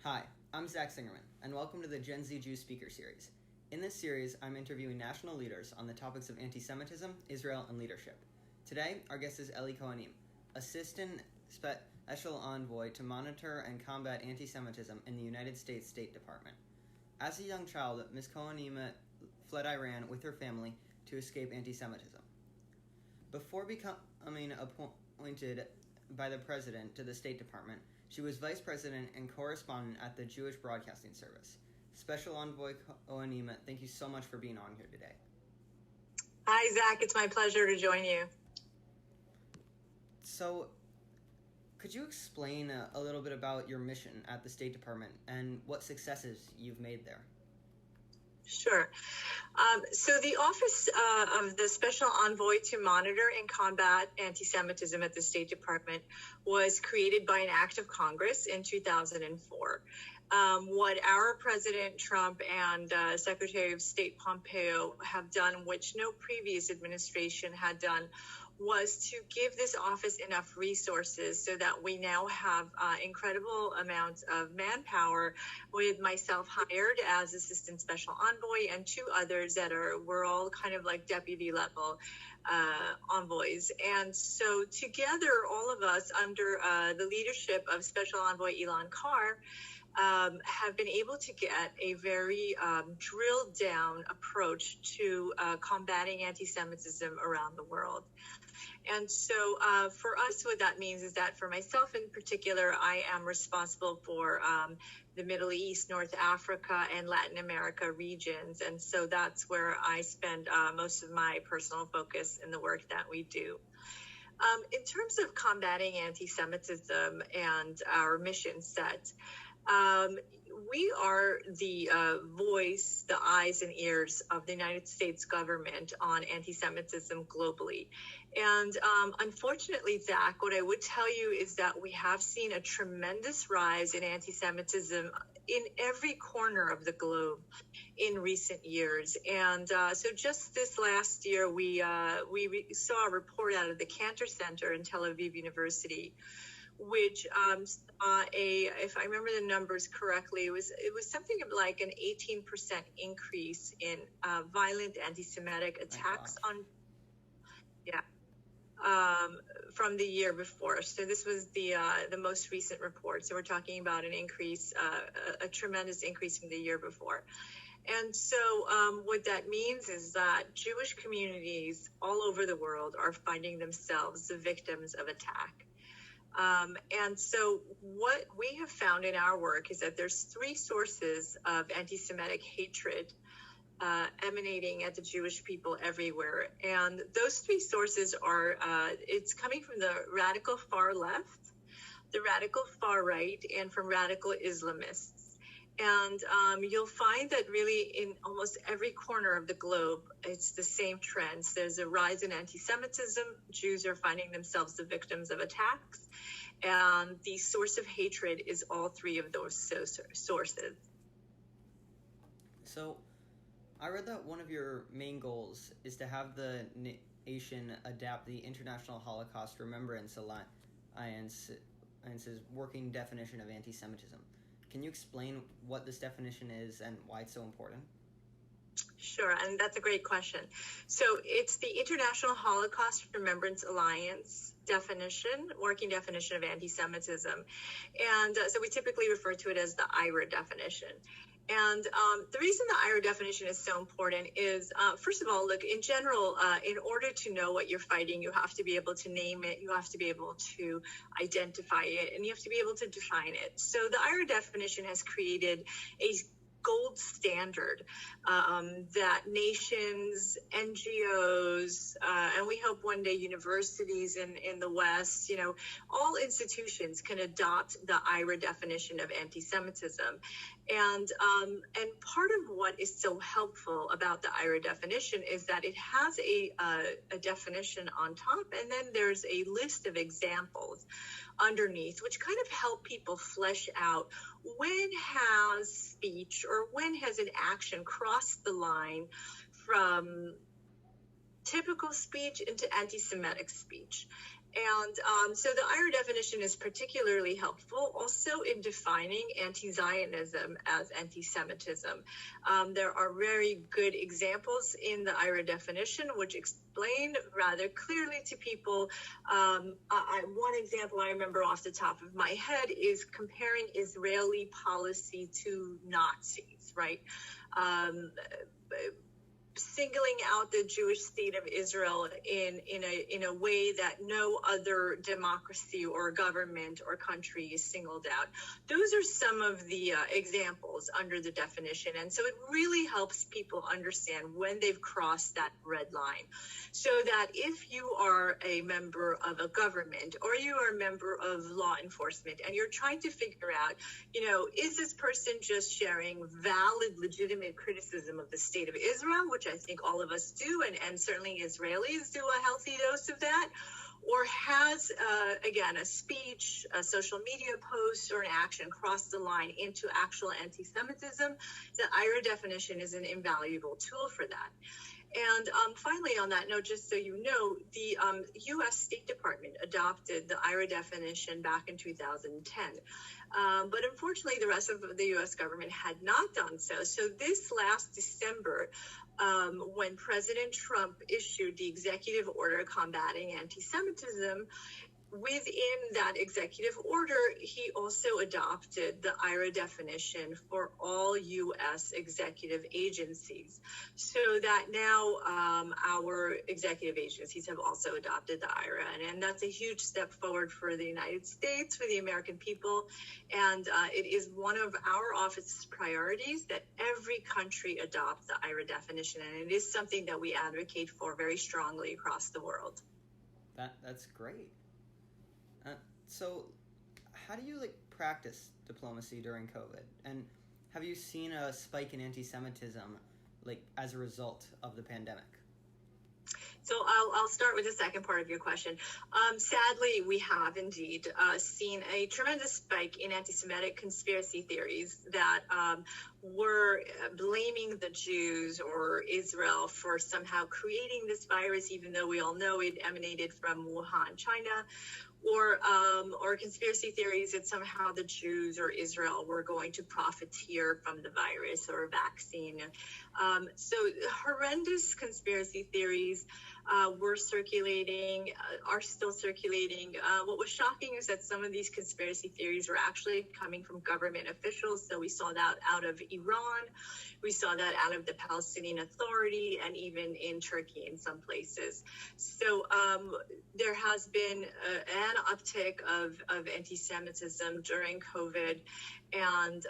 Hi, I'm Zach Singerman, and welcome to the Gen Z Jew Speaker Series. In this series, I'm interviewing national leaders on the topics of anti-Semitism, Israel, and leadership. Today, our guest is Elli Cohanim, Assistant Special Envoy to Monitor and Combat Antisemitism in the United States State Department. As a young child, Ms. Cohanim fled Iran with her family to escape anti-Semitism. Before becoming appointed by the President to the State Department, she was Vice President and correspondent at the Jewish Broadcasting Service. Special Envoy Cohanim, thank you so much for being on here today. Hi, Zach. It's my pleasure to join you. So, could you explain a little bit about your mission at the State Department and what successes you've made there? Sure. So the Office of the Special Envoy to Monitor and Combat Antisemitism at the State Department was created by an act of Congress in 2004. What our President Trump and Secretary of State Pompeo have done, which no previous administration had done, was to give this office enough resources so that we now have incredible amounts of manpower, with myself hired as Assistant Special Envoy and two others we're all kind of like deputy level envoys. And so together, all of us under the leadership of Special Envoy Elon Carr have been able to get a very drilled down approach to combating anti-Semitism around the world. And so for us, what that means is that for myself in particular, I am responsible for the Middle East, North Africa, and Latin America regions. And so that's where I spend most of my personal focus in the work that we do. In terms of combating anti-Semitism and our mission set, we are the voice, the eyes and ears of the United States government on anti-Semitism globally. And unfortunately, Zach, what I would tell you is that we have seen a tremendous rise in anti-Semitism in every corner of the globe in recent years. And so just this last year, we saw a report out of the Cantor Center in Tel Aviv University, which if I remember the numbers correctly, it was something like an 18% increase in violent anti-Semitic attacks from the year before. So this was the most recent report. So we're talking about an increase, a tremendous increase from the year before. And so what that means is that Jewish communities all over the world are finding themselves the victims of attack. And so what we have found in our work is that there's three sources of anti-Semitic hatred emanating at the Jewish people everywhere. And those three sources are, it's coming from the radical far left, the radical far right, and from radical Islamists. And you'll find that really in almost every corner of the globe, it's the same trends. There's a rise in anti-Semitism. Jews are finding themselves the victims of attacks. And the source of hatred is all three of those sources. So I read that one of your main goals is to have the nation adapt the International Holocaust Remembrance Alliance's working definition of anti-Semitism. Can you explain what this definition is and why it's so important? Sure, and that's a great question. So it's the International Holocaust Remembrance Alliance working definition of anti-Semitism. And so we typically refer to it as the IRA definition. And the reason the IRA definition is so important is, first of all, look, in general, in order to know what you're fighting, you have to be able to name it, you have to be able to identify it, and you have to be able to define it. So the IRA definition has created a gold standard that nations, NGOs, and we hope one day universities in the West, all institutions can adopt the IRA definition of anti-Semitism. And part of what is so helpful about the IRA definition is that it has a definition on top, and then there's a list of examples underneath, which kind of help people flesh out when has speech or when has an action crossed the line from typical speech into anti-Semitic speech. And so the IHRA definition is particularly helpful also in defining anti-Zionism as anti-Semitism. There are very good examples in the IHRA definition which explain rather clearly to people. One example I remember off the top of my head is comparing Israeli policy to Nazis, right? Singling out the Jewish state of Israel in a way that no other democracy or government or country is singled out. Those are some of the examples under the definition. And so it really helps people understand when they've crossed that red line. So that if you are a member of a government or you are a member of law enforcement and you're trying to figure out, is this person just sharing valid, legitimate criticism of the state of Israel, which I think all of us do, and certainly Israelis do a healthy dose of that, or has, again, a speech, a social media post, or an action crossed the line into actual anti-Semitism, the IHRA definition is an invaluable tool for that. And finally, on that note, just so you know, the U.S. State Department adopted the IHRA definition back in 2010. But unfortunately, the rest of the U.S. government had not done so. So this last December, when President Trump issued the executive order combating anti-Semitism, within that executive order, he also adopted the IHRA definition for all U.S. executive agencies, so that now our executive agencies have also adopted the IHRA, and that's a huge step forward for the United States, for the American people, and it is one of our office's priorities that every country adopt the IHRA definition, and it is something that we advocate for very strongly across the world. That's great. So how do you practice diplomacy during COVID? And have you seen a spike in anti-Semitism as a result of the pandemic? So I'll start with the second part of your question. Sadly, we have indeed seen a tremendous spike in anti-Semitic conspiracy theories that were blaming the Jews or Israel for somehow creating this virus, even though we all know it emanated from Wuhan, China, or conspiracy theories that somehow the Jews or Israel were going to profiteer from the virus or vaccine. So horrendous conspiracy theories were circulating, are still circulating. What was shocking is that some of these conspiracy theories were actually coming from government officials. So we saw that out of Iran, we saw that out of the Palestinian Authority, and even in Turkey in some places. So there has been an uptick of anti-Semitism during COVID, and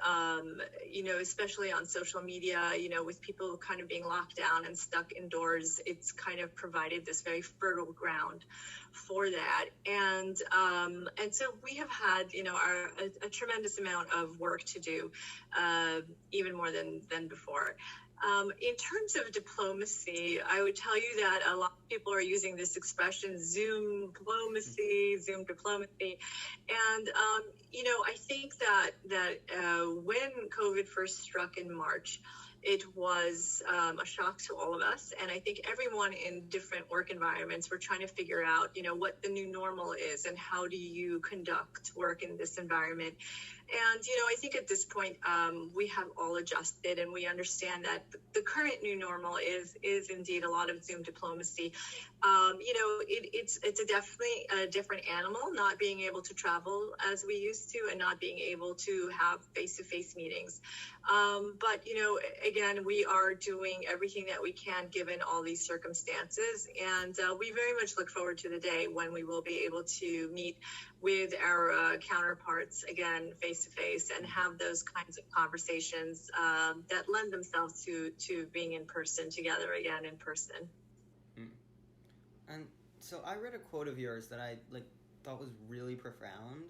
especially on social media, with people kind of being locked down and stuck indoors, it's kind of provided this very fertile ground for that. And so we have had, a tremendous amount of work to do, even more than before. In terms of diplomacy, I would tell you that a lot of people are using this expression, Zoom diplomacy. And, I think that when COVID first struck in March, it was a shock to all of us. And I think everyone in different work environments were trying to figure out, what the new normal is and how do you conduct work in this environment. And, I think at this point, we have all adjusted and we understand that the current new normal is indeed a lot of Zoom diplomacy. It's definitely a different animal, not being able to travel as we used to and not being able to have face-to-face meetings. But, again, we are doing everything that we can given all these circumstances. And we very much look forward to the day when we will be able to meet with our counterparts again face-to-face and have those kinds of conversations that lend themselves to being in person together again in person. And so I read a quote of yours that I thought was really profound.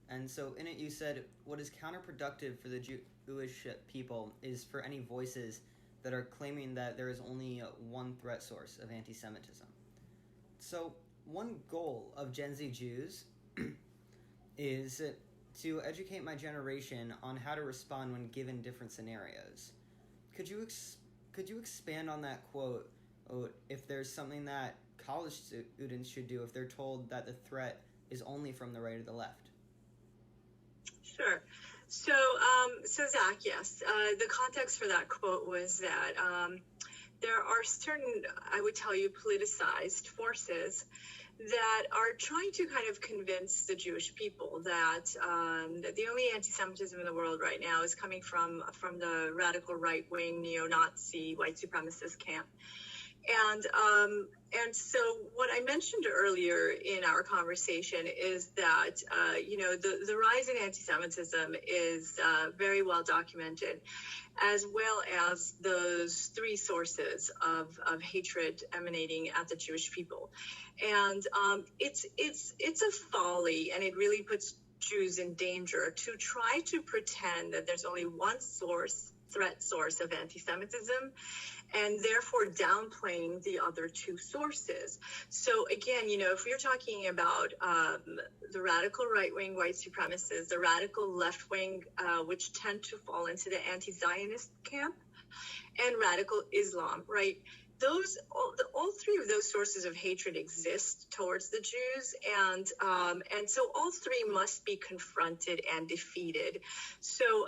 And so in it you said, what is counterproductive for the Jewish people is for any voices that are claiming that there is only one threat source of anti-Semitism. So one goal of Gen Z Jews is to educate my generation on how to respond when given different scenarios. Could you expand on that quote, if there's something that college students should do if they're told that the threat is only from the right or the left? Sure. So, Zach, yes, the context for that quote was that there are certain, I would tell you, politicized forces that are trying to kind of convince the Jewish people that the only anti-Semitism in the world right now is coming from the radical right-wing neo-Nazi white supremacist camp. And so what I mentioned earlier in our conversation is that, the rise in anti-Semitism is very well documented, as well as those three sources of hatred emanating at the Jewish people. And it's a folly, and it really puts Jews in danger to try to pretend that there's only one threat source of anti-Semitism, and therefore downplaying the other two sources. So again, if we're talking about the radical right-wing white supremacists, the radical left-wing, which tend to fall into the anti-Zionist camp, and radical Islam, right? All three of those sources of hatred exist towards the Jews, and so all three must be confronted and defeated. So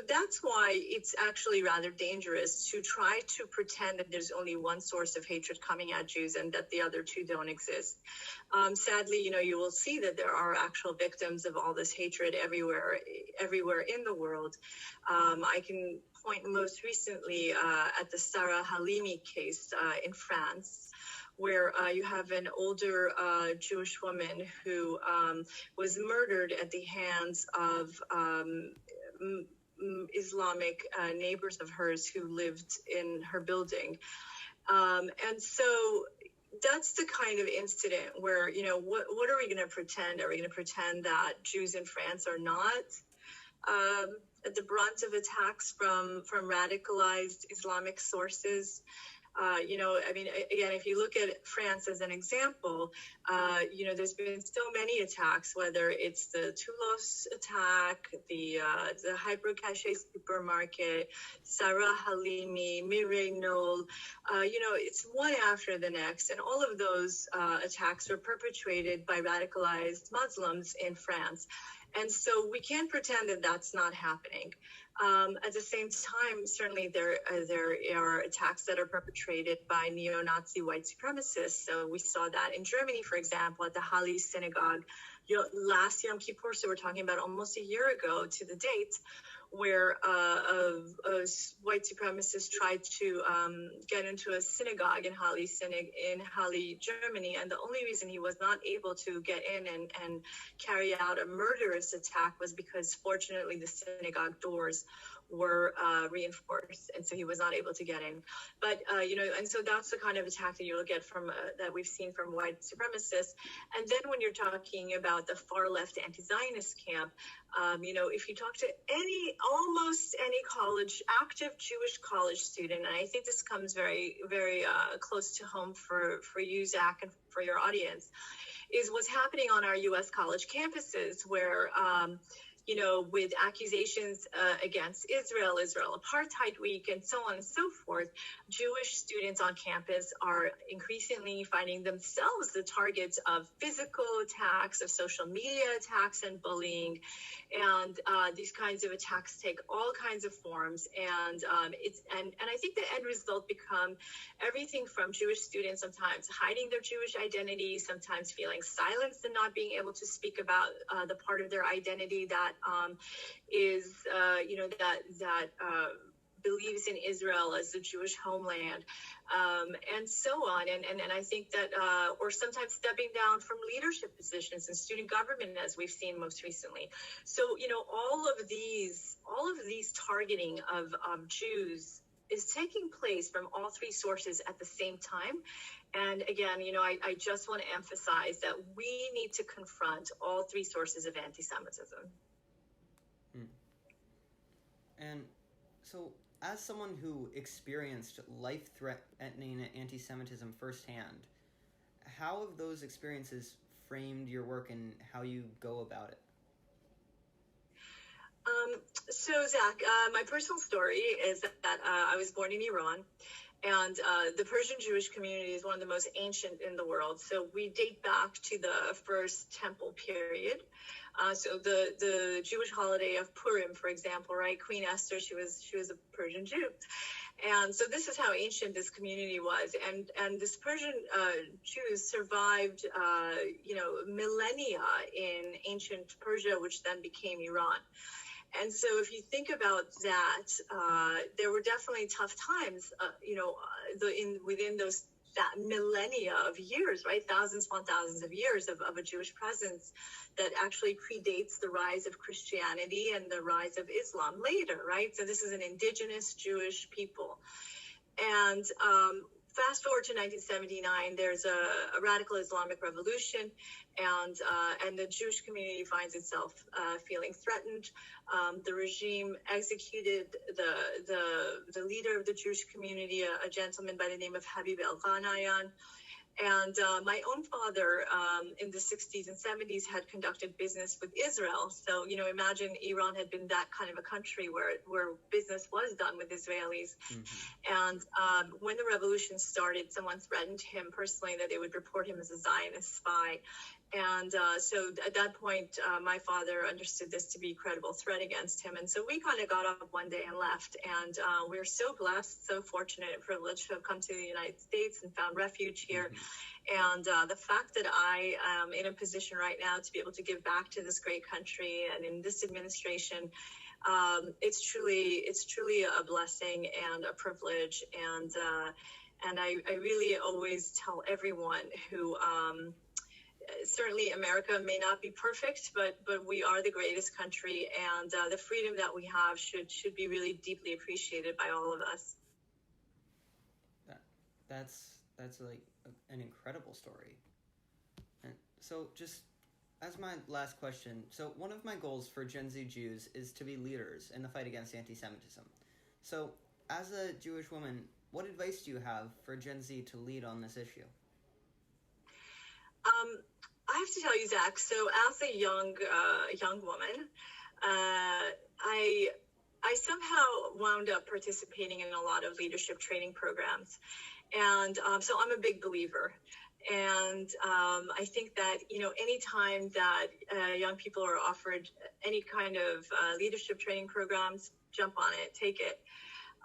that's why it's actually rather dangerous to try to pretend that there's only one source of hatred coming at Jews and that the other two don't exist. Sadly, you will see that there are actual victims of all this hatred everywhere in the world. I can point most recently at the Sarah Halimi case in France, where you have an older Jewish woman who was murdered at the hands of Islamic neighbors of hers who lived in her building. And so that's the kind of incident where, what are we going to pretend? Are we going to pretend that Jews in France are not at the brunt of attacks from radicalized Islamic sources? Again, if you look at France as an example, there's been so many attacks, whether it's the Toulouse attack, the Hyper Caché supermarket, Sarah Halimi, Mireille Knoll, it's one after the next. And all of those attacks were perpetrated by radicalized Muslims in France. And so we can't pretend that that's not happening. At the same time, certainly there are attacks that are perpetrated by neo-Nazi white supremacists. So we saw that in Germany, for example, at the Halle synagogue last Yom Kippur. So we're talking about almost a year ago to the date, where a white supremacist tried to get into a synagogue in Halle, Germany, and the only reason he was not able to get in and carry out a murderous attack was because, fortunately, the synagogue doors were reinforced, and so he was not able to get in. But and so that's the kind of attack that you look at from that we've seen from white supremacists. And then when you're talking about the far left anti-Zionist camp, if you talk to almost any active Jewish college student, and I think this comes very, very close to home for you, Zach, and for your audience, is what's happening on our U.S. college campuses, where with accusations against Israel Apartheid Week, and so on and so forth, Jewish students on campus are increasingly finding themselves the targets of physical attacks, of social media attacks and bullying. And these kinds of attacks take all kinds of forms. And I think the end result become everything from Jewish students sometimes hiding their Jewish identity, sometimes feeling silenced and not being able to speak about the part of their identity that believes in Israel as the Jewish homeland, and so on. And I think that, or sometimes stepping down from leadership positions in student government, as we've seen most recently. So, all of these targeting of Jews is taking place from all three sources at the same time. And again, I just want to emphasize that we need to confront all three sources of anti-Semitism. And so, as someone who experienced life-threatening anti-Semitism firsthand, how have those experiences framed your work and how you go about it? So, Zach, my personal story is that I was born in Iran, And the Persian Jewish community is one of the most ancient in the world. So we date back to the first temple period. So the Jewish holiday of Purim, for example, right? Queen Esther, she was a Persian Jew. And so this is how ancient this community was. And this Persian Jews survived, millennia in ancient Persia, which then became Iran. And so if you think about that, there were definitely tough times, within that millennia of years, right? Thousands upon thousands of years of a Jewish presence that actually predates the rise of Christianity and the rise of Islam later, right? So this is an indigenous Jewish people. And fast forward to 1979, there's a radical Islamic revolution, and the Jewish community finds itself feeling threatened. The regime executed the leader of the Jewish community, a gentleman by the name of Habib el-Ghanayan. And my own father in the 60s and 70s had conducted business with Israel. So, imagine Iran had been that kind of a country where business was done with Israelis. Mm-hmm. And when the revolution started, someone threatened him personally that they would report him as a Zionist spy. And so at that point, my father understood this to be a credible threat against him. And so we kind of got up one day and left. And we're so blessed, so fortunate and privileged to have come to the United States and found refuge here. Mm-hmm. And the fact that I am in a position right now to be able to give back to this great country and in this administration, it's truly a blessing and a privilege. And I really always tell everyone who... certainly America may not be perfect, but we are the greatest country, and the freedom that we have should be really deeply appreciated by all of us. That's like an incredible story. And so just as my last question, so one of my goals for Gen Z Jews is to be leaders in the fight against anti-Semitism. So as a Jewish woman, what advice do you have for Gen Z to lead on this issue? I have to tell you, Zach, so as a young woman, I somehow wound up participating in a lot of leadership training programs. And so I'm a big believer. And I think that, anytime that young people are offered any kind of leadership training programs, jump on it, take it.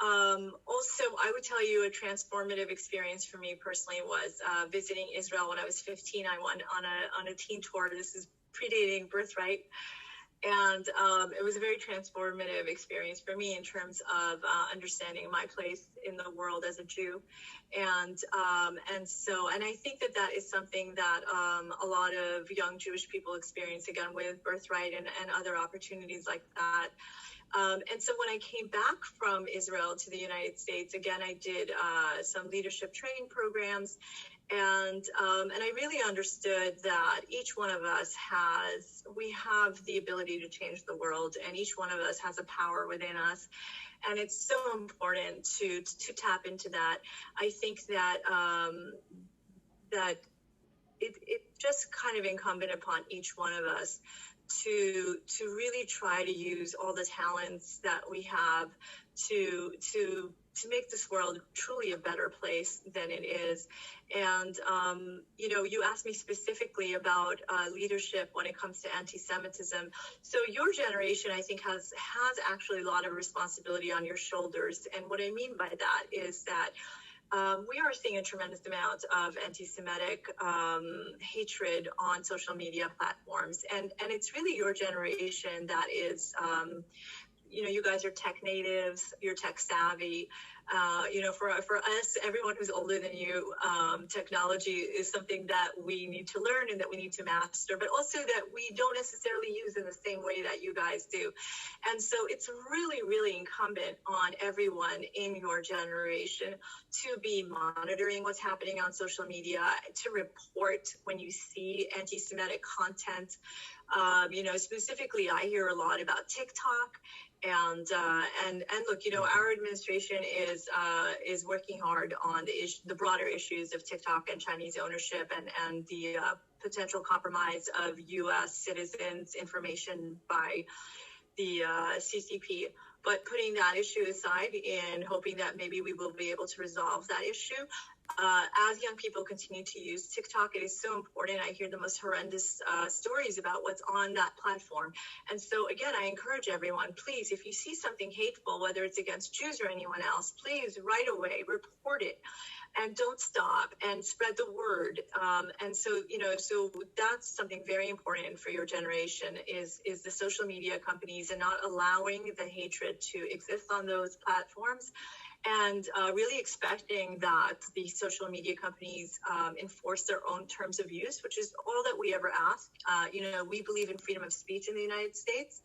Also, I would tell you a transformative experience for me personally was visiting Israel when I was 15. I went on a teen tour. This is predating Birthright. And it was a very transformative experience for me in terms of understanding my place in the world as a Jew. And I think that is something that a lot of young Jewish people experience, again, with Birthright and other opportunities like that. And so when I came back from Israel to the United States, again, I did some leadership training programs, and I really understood that each one of us we have the ability to change the world, and each one of us has a power within us. And it's so important to tap into that. I think that it's just kind of incumbent upon each one of us to really try to use all the talents that we have to make this world truly a better place than it is. And, you asked me specifically about leadership when it comes to anti-Semitism. So your generation, I think, has actually a lot of responsibility on your shoulders. And what I mean by that is that we are seeing a tremendous amount of anti-Semitic hatred on social media platforms. And it's really your generation that is, you guys are tech natives, you're tech savvy. For us, everyone who's older than you, technology is something that we need to learn and that we need to master, but also that we don't necessarily use in the same way that you guys do. And so it's really, really incumbent on everyone in your generation to be monitoring what's happening on social media, to report when you see anti-Semitic content. Specifically, I hear a lot about TikTok. And look, our administration is working hard on the broader issues of TikTok and Chinese ownership and the potential compromise of U.S. citizens' information by the CCP. But putting that issue aside and hoping that maybe we will be able to resolve that issue, as young people continue to use TikTok, it is so important. I hear the most horrendous stories about what's on that platform. And so, again, I encourage everyone, please, if you see something hateful, whether it's against Jews or anyone else, please right away report it. And don't stop and spread the word. And so, so that's something very important for your generation is the social media companies and not allowing the hatred to exist on those platforms, and really expecting that the social media companies enforce their own terms of use, which is all that we ever ask. We believe in freedom of speech in the United States.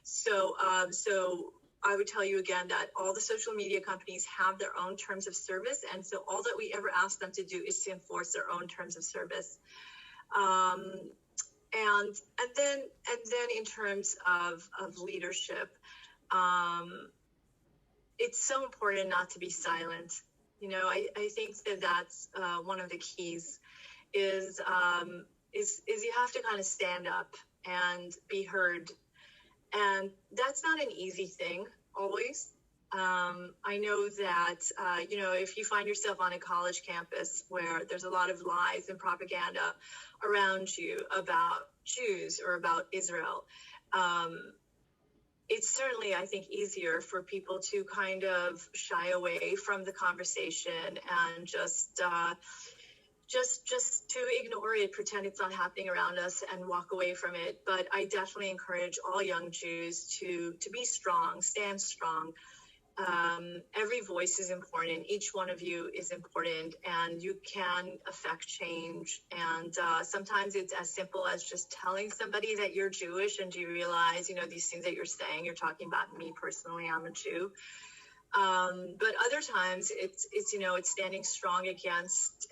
So I would tell you again that all the social media companies have their own terms of service, and so all that we ever ask them to do is to enforce their own terms of service. And then in terms of leadership, it's so important not to be silent. I think that's one of the keys is you have to kind of stand up and be heard. And that's not an easy thing always. I know that, if you find yourself on a college campus where there's a lot of lies and propaganda around you about Jews or about Israel, it's certainly, I think, easier for people to kind of shy away from the conversation and just to ignore it, pretend it's not happening around us and walk away from it. But I definitely encourage all young Jews to be strong, stand strong. Every voice is important. Each one of you is important, and you can affect change. And sometimes it's as simple as just telling somebody that you're Jewish, and do you realize, these things that you're saying, you're talking about me personally, I'm a Jew. But other times it's standing strong against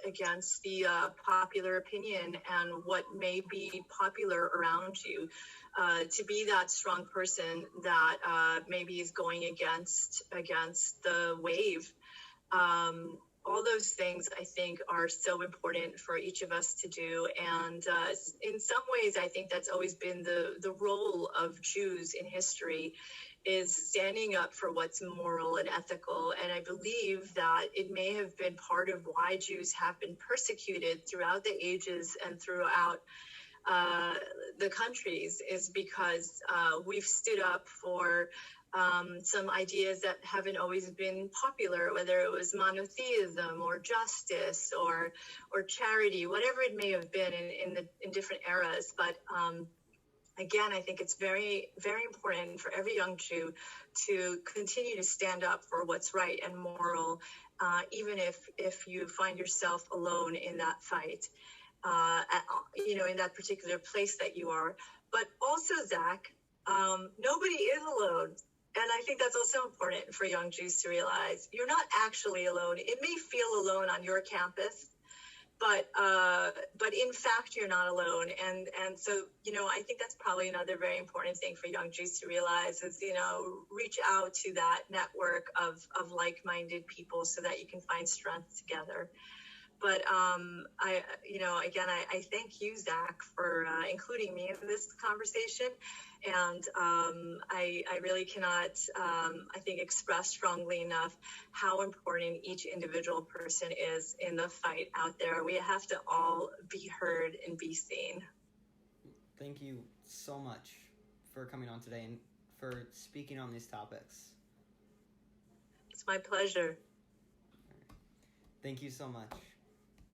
the popular opinion and what may be popular around you, to be that strong person that maybe is going against the wave. All those things, I think, are so important for each of us to do. And in some ways, I think that's always been the role of Jews in history, is standing up for what's moral and ethical. And I believe that it may have been part of why Jews have been persecuted throughout the ages and throughout the countries, is because we've stood up for some ideas that haven't always been popular, whether it was monotheism or justice or charity, whatever it may have been in different eras. But again, I think it's very, very important for every young Jew to continue to stand up for what's right and moral, even if you find yourself alone in that fight, in that particular place that you are. But also, Zach, nobody is alone. And I think that's also important for young Jews to realize. You're not actually alone. It may feel alone on your campus, but in fact, you're not alone. And so, I think that's probably another very important thing for young Jews to realize is, reach out to that network of like-minded people so that you can find strength together. But I thank you, Zach, for including me in this conversation. And I really cannot, I think, express strongly enough how important each individual person is in the fight out there. We have to all be heard and be seen. Thank you so much for coming on today and for speaking on these topics. It's my pleasure. Thank you so much.